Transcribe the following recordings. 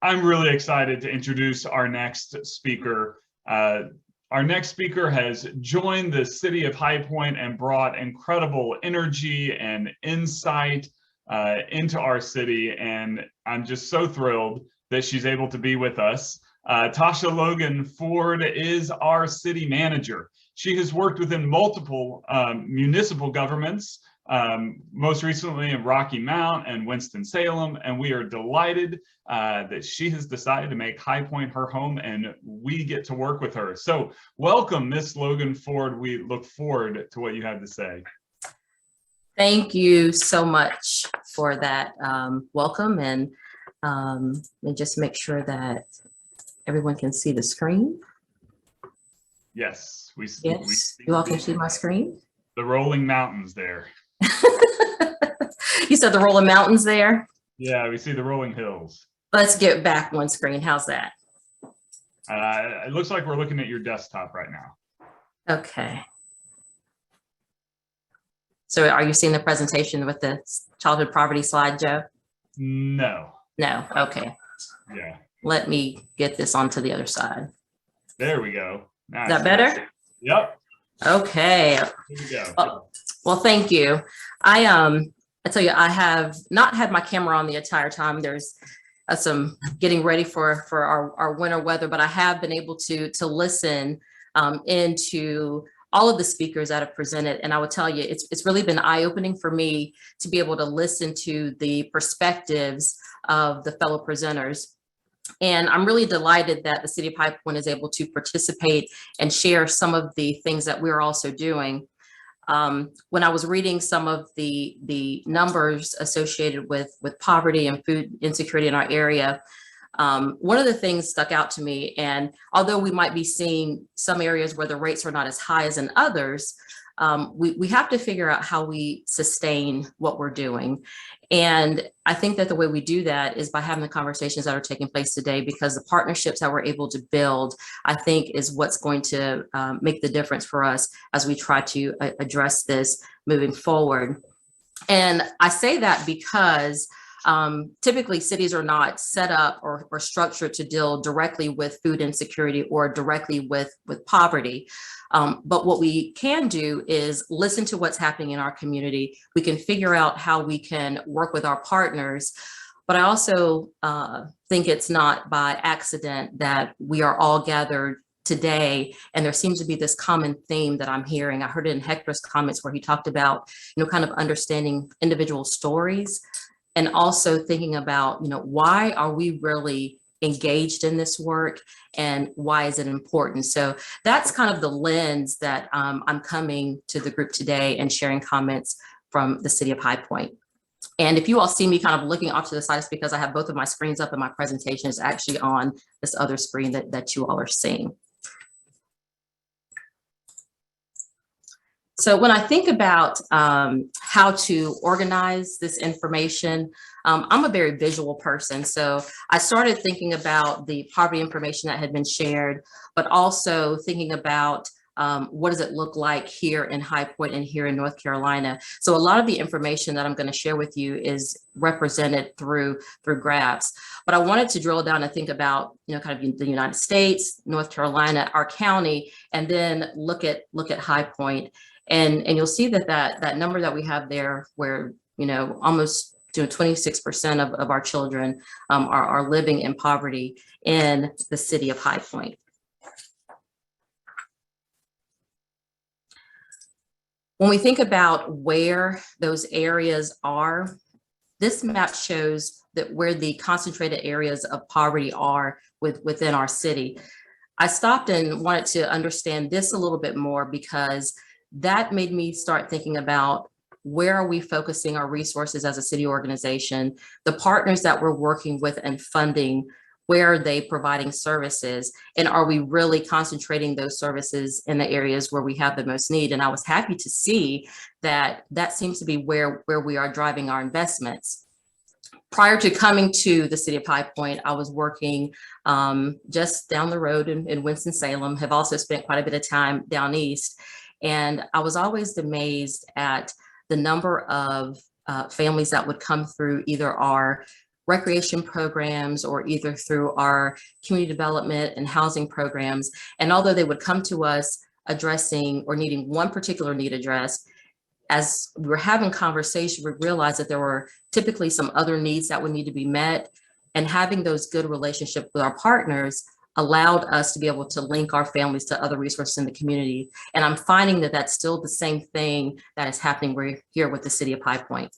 I'm really excited to introduce our next speaker. Our next speaker has joined the city of High Point and brought incredible energy and insight into our city, and I'm just so thrilled that she's able to be with us. Tasha Logan Ford is our city manager. She has worked within multiple municipal governments, most recently in Rocky Mount and Winston-Salem, and we are delighted that she has decided to make High Point her home, and we get to work with her. So welcome, Miss Logan Ford. We look forward to what you have to say. Thank you so much for that welcome, and just make sure that everyone can see the screen. Yes, you all can see my screen. The rolling mountains there. You said the rolling mountains there? Yeah, we see the rolling hills. Let's get back one screen. How's that? It looks like we're looking at your desktop right now. Okay. So are you seeing the presentation with the childhood poverty slide, Joe? No. No, okay. Yeah. Let me get this onto the other side. There we go. Nice. Is that better? Yep. Okay. Here we go. Well, thank you. I tell you, I have not had my camera on the entire time. There's some getting ready for our winter weather, but I have been able to listen into all of the speakers that have presented. And I would tell you, it's really been eye-opening for me to be able to listen to the perspectives of the fellow presenters. And I'm really delighted that the City of High Point is able to participate and share some of the things that we're also doing. When I was reading some of the numbers associated with poverty and food insecurity in our area, one of the things stuck out to me, and although we might be seeing some areas where the rates are not as high as in others, we have to figure out how we sustain what we're doing. And I think that the way we do that is by having the conversations that are taking place today, because the partnerships that we're able to build, I think, is what's going to make the difference for us as we try to address this moving forward. And I say that because typically cities are not set up or structured to deal directly with food insecurity or directly with poverty. But what we can do is listen to what's happening in our community. We can figure out how we can work with our partners. But I also think it's not by accident that we are all gathered today, and there seems to be this common theme that I'm hearing. I heard it in Hector's comments where he talked about, kind of understanding individual stories, and also thinking about, why are we really engaged in this work and why is it important? So that's kind of the lens that I'm coming to the group today and sharing comments from the City of High Point. And if you all see me kind of looking off to the side, it's because I have both of my screens up and my presentation is actually on this other screen that you all are seeing. So when I think about how to organize this information, I'm a very visual person. So I started thinking about the poverty information that had been shared, but also thinking about what does it look like here in High Point and here in North Carolina. So a lot of the information that I'm going to share with you is represented through graphs. But I wanted to drill down and think about, kind of the United States, North Carolina, our county, and then look at High Point. And you'll see that number that we have there, where almost 26% of our children are living in poverty in the city of High Point. When we think about where those areas are, this map shows that where the concentrated areas of poverty are within our city. I stopped and wanted to understand this a little bit more, because that made me start thinking about where are we focusing our resources as a city organization, the partners that we're working with and funding, where are they providing services, and are we really concentrating those services in the areas where we have the most need? And I was happy to see that seems to be where we are driving our investments. Prior to coming to the City of High Point, I was working just down the road in Winston-Salem, have also spent quite a bit of time down east. And I was always amazed at the number of families that would come through either our recreation programs or either through our community development and housing programs. And although they would come to us addressing or needing one particular need addressed, as we were having conversation, we realized that there were typically some other needs that would need to be met, and having those good relationships with our partners allowed us to be able to link our families to other resources in the community. And I'm finding that that's still the same thing that is happening here with the City of High Point.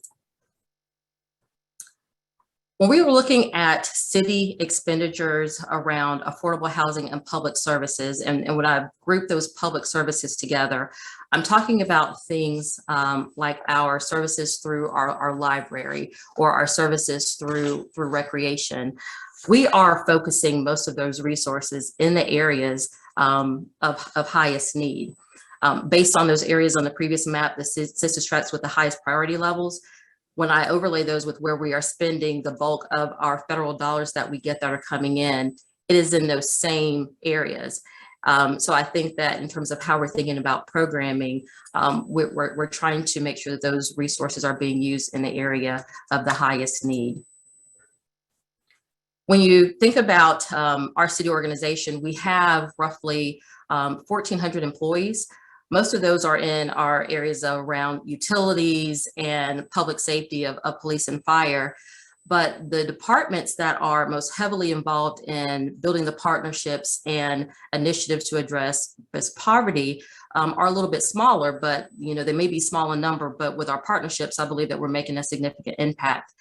When we were looking at city expenditures around affordable housing and public services, and when I group those public services together, I'm talking about things like our services through our library or our services through recreation. We are focusing most of those resources in the areas of highest need. Based on those areas on the previous map, the census tracts with the highest priority levels. When I overlay those with where we are spending the bulk of our federal dollars that we get that are coming in, it is in those same areas. So I think that in terms of how we're thinking about programming, we're trying to make sure that those resources are being used in the area of the highest need. When you think about our city organization, we have roughly 1,400 employees. Most of those are in our areas around utilities and public safety of police and fire. But the departments that are most heavily involved in building the partnerships and initiatives to address poverty are a little bit smaller, but they may be small in number, but with our partnerships, I believe that we're making a significant impact.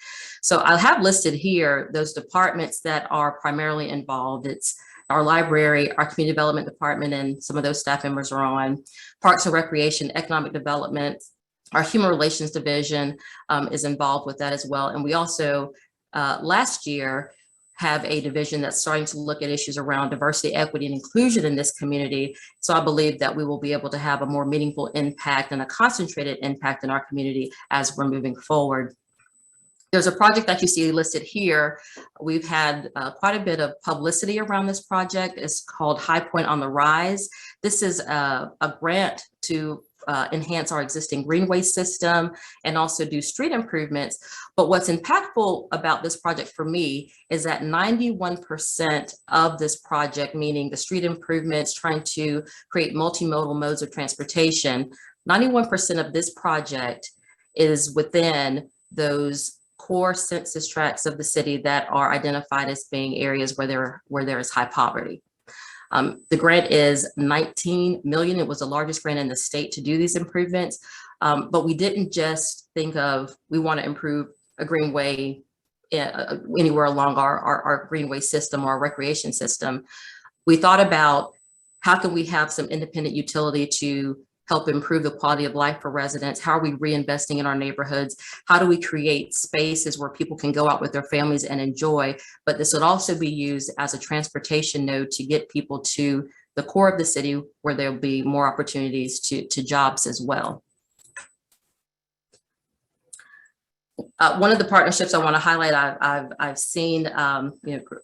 So I have listed here those departments that are primarily involved. It's our library, our community development department, and some of those staff members are on Parks and Recreation, Economic Development. Our Human Relations Division is involved with that as well. And we also, last year, have a division that's starting to look at issues around diversity, equity, and inclusion in this community. So I believe that we will be able to have a more meaningful impact and a concentrated impact in our community as we're moving forward. There's a project that you see listed here. We've had quite a bit of publicity around this project. It's called High Point on the Rise. This is a grant to enhance our existing greenway system and also do street improvements. But what's impactful about this project for me is that 91% of this project, meaning the street improvements, trying to create multimodal modes of transportation, 91% of this project is within those core census tracts of the city that are identified as being areas where there is high poverty. The grant is $19 million. It was the largest grant in the state to do these improvements. But we didn't just think of, we want to improve a greenway anywhere along our greenway system or our recreation system. We thought about how can we have some independent utility to help improve the quality of life for residents? How are we reinvesting in our neighborhoods? How do we create spaces where people can go out with their families and enjoy? But this would also be used as a transportation node to get people to the core of the city where there'll be more opportunities to jobs as well. One of the partnerships I want to highlight, I've seen,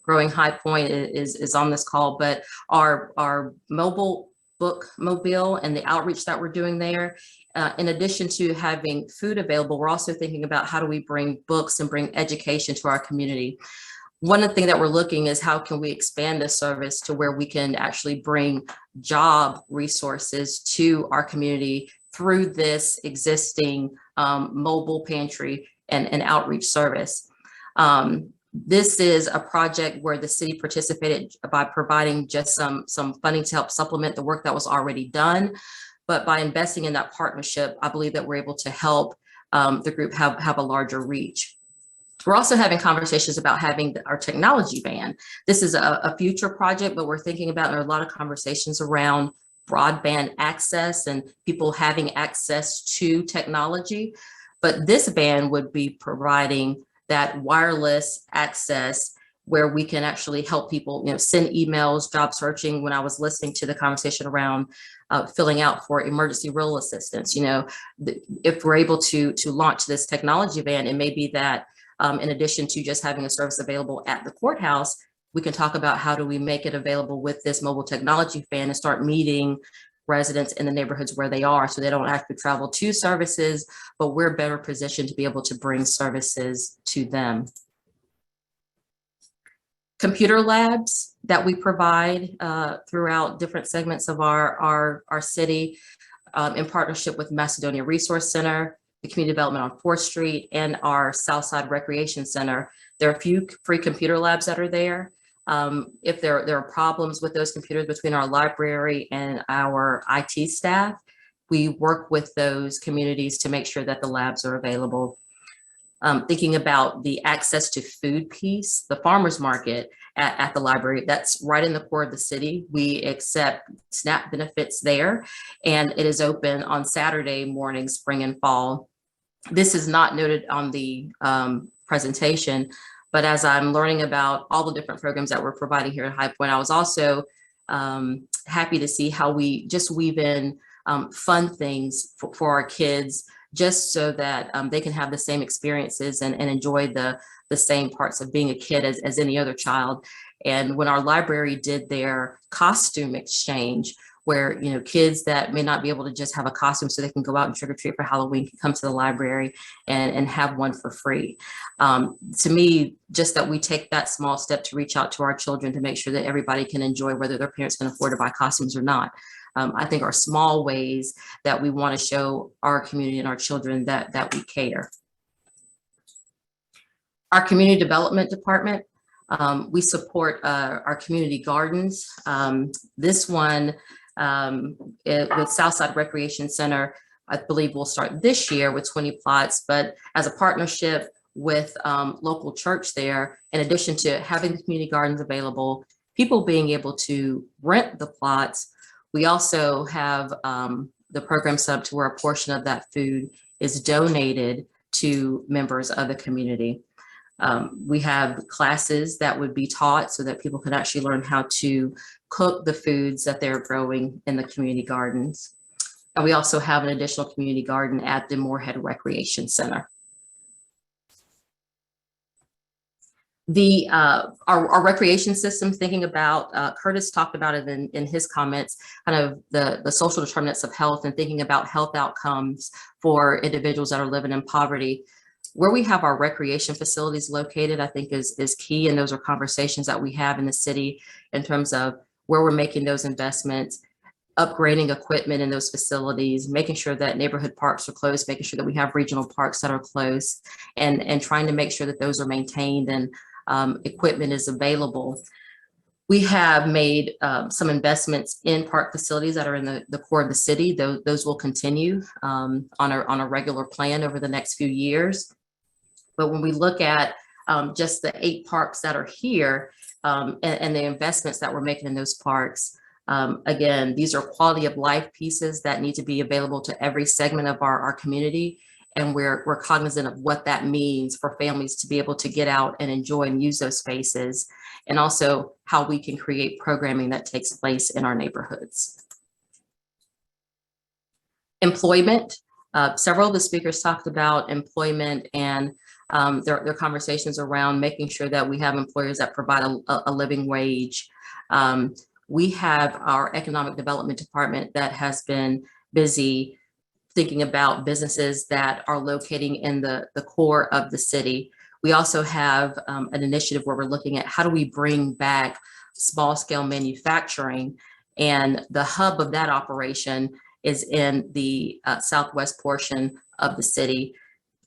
Growing High Point is on this call, but our mobile bookmobile and the outreach that we're doing there. In addition to having food available, we're also thinking about how do we bring books and bring education to our community. One of the things that we're looking is how can we expand this service to where we can actually bring job resources to our community through this existing mobile pantry and outreach service. This is a project where the city participated by providing just some funding to help supplement the work that was already done. But by investing in that partnership, I believe that we're able to help the group have a larger reach. We're also having conversations about having our technology van. This is a future project, but we're thinking about, there are a lot of conversations around broadband access and people having access to technology. But this van would be providing that wireless access where we can actually help people, send emails, job searching. When I was listening to the conversation around filling out for emergency rural assistance, if we're able to launch this technology van, it may be that in addition to just having a service available at the courthouse, we can talk about how do we make it available with this mobile technology van and start meeting residents in the neighborhoods where they are, so they don't have to travel to services, but we're better positioned to be able to bring services to them. Computer labs that we provide throughout different segments of our city in partnership with Macedonia Resource Center, the Community Development on 4th Street, and our Southside Recreation Center. There are a few free computer labs that are there. If there are problems with those computers between our library and our IT staff, we work with those communities to make sure that the labs are available. Thinking about the access to food piece, the farmers market at the library, that's right in the core of the city. We accept SNAP benefits there, and it is open on Saturday mornings, spring and fall. This is not noted on the presentation, but as I'm learning about all the different programs that we're providing here at High Point, I was also happy to see how we just weave in fun things for our kids, just so that they can have the same experiences and enjoy the same parts of being a kid as any other child. And when our library did their costume exchange, where kids that may not be able to just have a costume so they can go out and trick or treat for Halloween can come to the library and have one for free. To me, just that we take that small step to reach out to our children to make sure that everybody can enjoy, whether their parents can afford to buy costumes or not. I think are small ways that we want to show our community and our children that we care. Our community development department, we support our community gardens. This one with Southside Recreation Center, I believe will start this year with 20 plots, but as a partnership with local church there, in addition to having the community gardens available, people being able to rent the plots, we also have the program set up to where a portion of that food is donated to members of the community. We have classes that would be taught so that people can actually learn how to cook the foods that they're growing in the community gardens. And we also have an additional community garden at the Moorhead Recreation Center. Our recreation system, thinking about, Curtis talked about it in his comments, kind of the social determinants of health and thinking about health outcomes for individuals that are living in poverty. Where we have our recreation facilities located, I think is key. And those are conversations that we have in the city in terms of where we're making those investments, upgrading equipment in those facilities, making sure that neighborhood parks are close, making sure that we have regional parks that are close, and trying to make sure that those are maintained and equipment is available. We have made some investments in park facilities that are in the core of the city. Those will continue on a regular plan over the next few years. But when we look at just the 8 parks that are here and the investments that we're making in those parks, again, these are quality of life pieces that need to be available to every segment of our community. And we're cognizant of what that means for families to be able to get out and enjoy and use those spaces, and also how we can create programming that takes place in our neighborhoods. Employment, several of the speakers talked about employment and their conversations around making sure that we have employers that provide a living wage. We have our economic development department that has been busy thinking about businesses that are locating in the core of the city. We also have an initiative where we're looking at how do we bring back small scale manufacturing, and the hub of that operation is in the southwest portion of the city.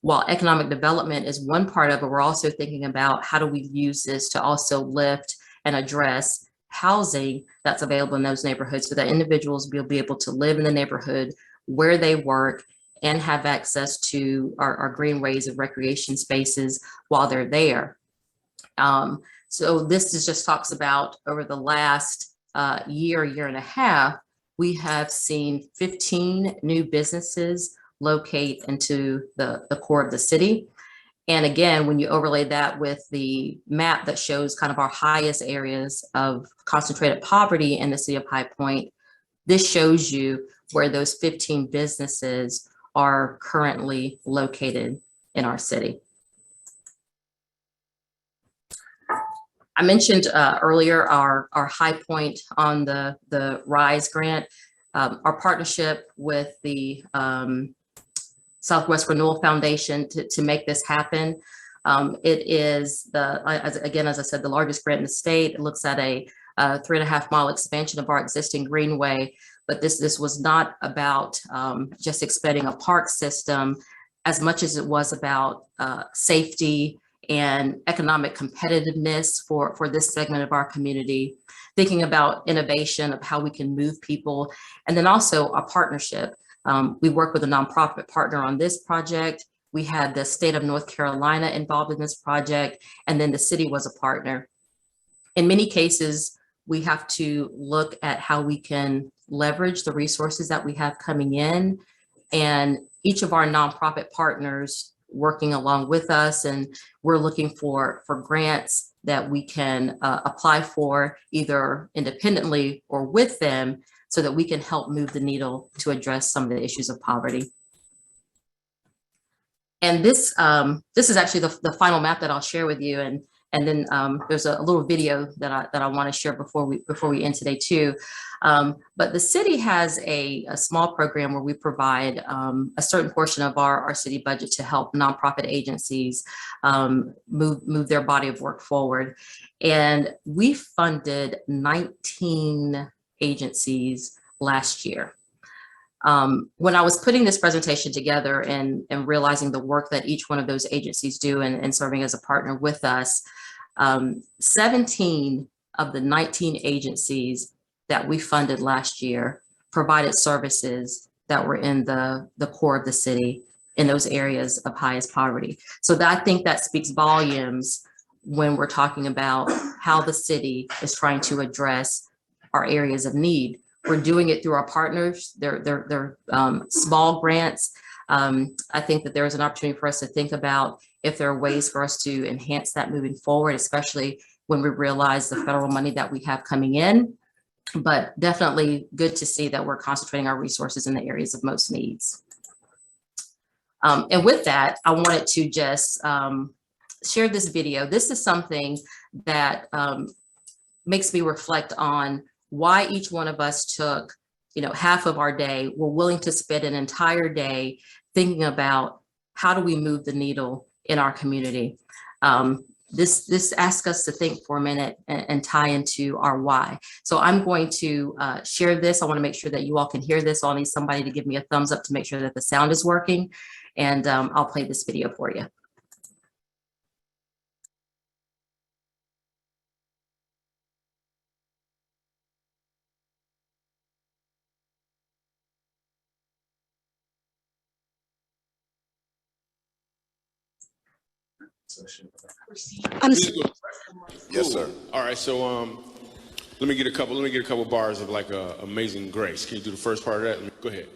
While economic development is one part of it, we're also thinking about how do we use this to also lift and address housing that's available in those neighborhoods so that individuals will be able to live in the neighborhood where they work and have access to our greenways of recreation spaces while they're there. So this just talks about over the last year and a half, we have seen 15 new businesses locate into the core of the city. And again, when you overlay that with the map that shows kind of our highest areas of concentrated poverty in the city of High Point, this shows you where those 15 businesses are currently located in our city. I mentioned earlier our High Point on the RISE grant, our partnership with the Southwest Renewal Foundation to make this happen. It is again, as I said, the largest grant in the state. It looks at a 3.5-mile expansion of our existing greenway. But this was not about just expanding a park system as much as it was about safety and economic competitiveness for this segment of our community, thinking about innovation of how we can move people, and then also a partnership. We work with a nonprofit partner on this project. We had the state of North Carolina involved in this project, and then the city was a partner. In many cases, we have to look at how we can leverage the resources that we have coming in, and each of our nonprofit partners working along with us, and we're looking for grants that we can apply for either independently or with them so that we can help move the needle to address some of the issues of poverty. And this is actually the final map that I'll share with you, and then there's a little video that I want to share before we end today too. But the city has a small program where we provide a certain portion of our city budget to help nonprofit agencies move their body of work forward. And we funded 19 agencies last year. When I was putting this presentation together and realizing the work that each one of those agencies do and serving as a partner with us, 17 of the 19 agencies that we funded last year provided services that were in the core of the city in those areas of highest poverty. So I think that speaks volumes when we're talking about how the city is trying to address our areas of need. We're doing it through our partners. They're small grants. I think that there is an opportunity for us to think about if there are ways for us to enhance that moving forward, especially when we realize the federal money that we have coming in. But definitely good to see that we're concentrating our resources in the areas of most needs. And with that, I wanted to just share this video. This is something that makes me reflect on why each one of us took, half of our day. We're willing to spend an entire day thinking about how do we move the needle in our community. This asks us to think for a minute and tie into our why. So I'm going to share this. I want to make sure that you all can hear this. So I'll need somebody to give me a thumbs up to make sure that the sound is working. And I'll play this video for you. Yes, sir. All right, so let me get a couple bars of like Amazing Grace. Can you do the first part of that? Go ahead.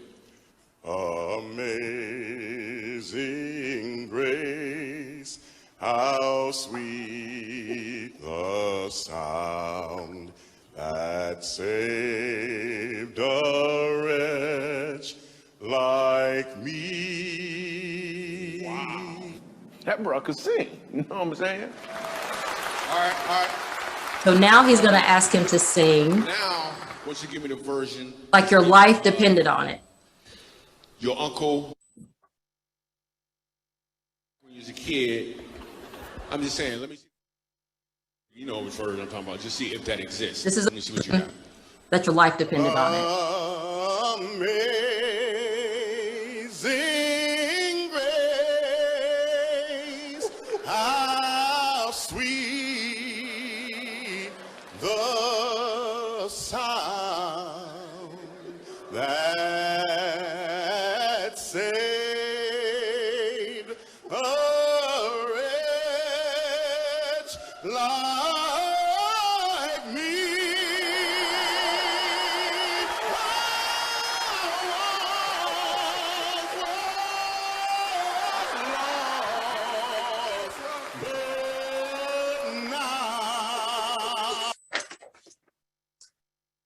Amazing grace, how sweet the sound that saved a wretch like me. Wow. That bro could sing, you know what I'm saying? All right. So now he's gonna ask him to sing. Now, once you give me the version. Like your life depended on it. Your uncle, when you was a kid, I'm just saying, let me see. You know which version I'm talking about, just see if that exists. This is let me see what you got. That your life depended on it. Amazing grace, how sweet the sound that saved a wretch like me.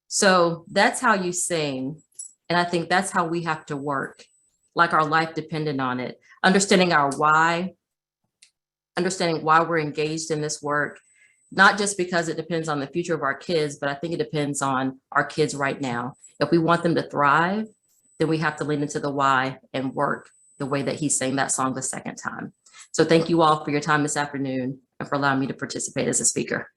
So that's how you sing. And I think that's how we have to work, like our life depended on it. Understanding our why, understanding why we're engaged in this work, not just because it depends on the future of our kids, but I think it depends on our kids right now. If we want them to thrive, then we have to lean into the why and work the way that he sang that song the second time. So thank you all for your time this afternoon and for allowing me to participate as a speaker.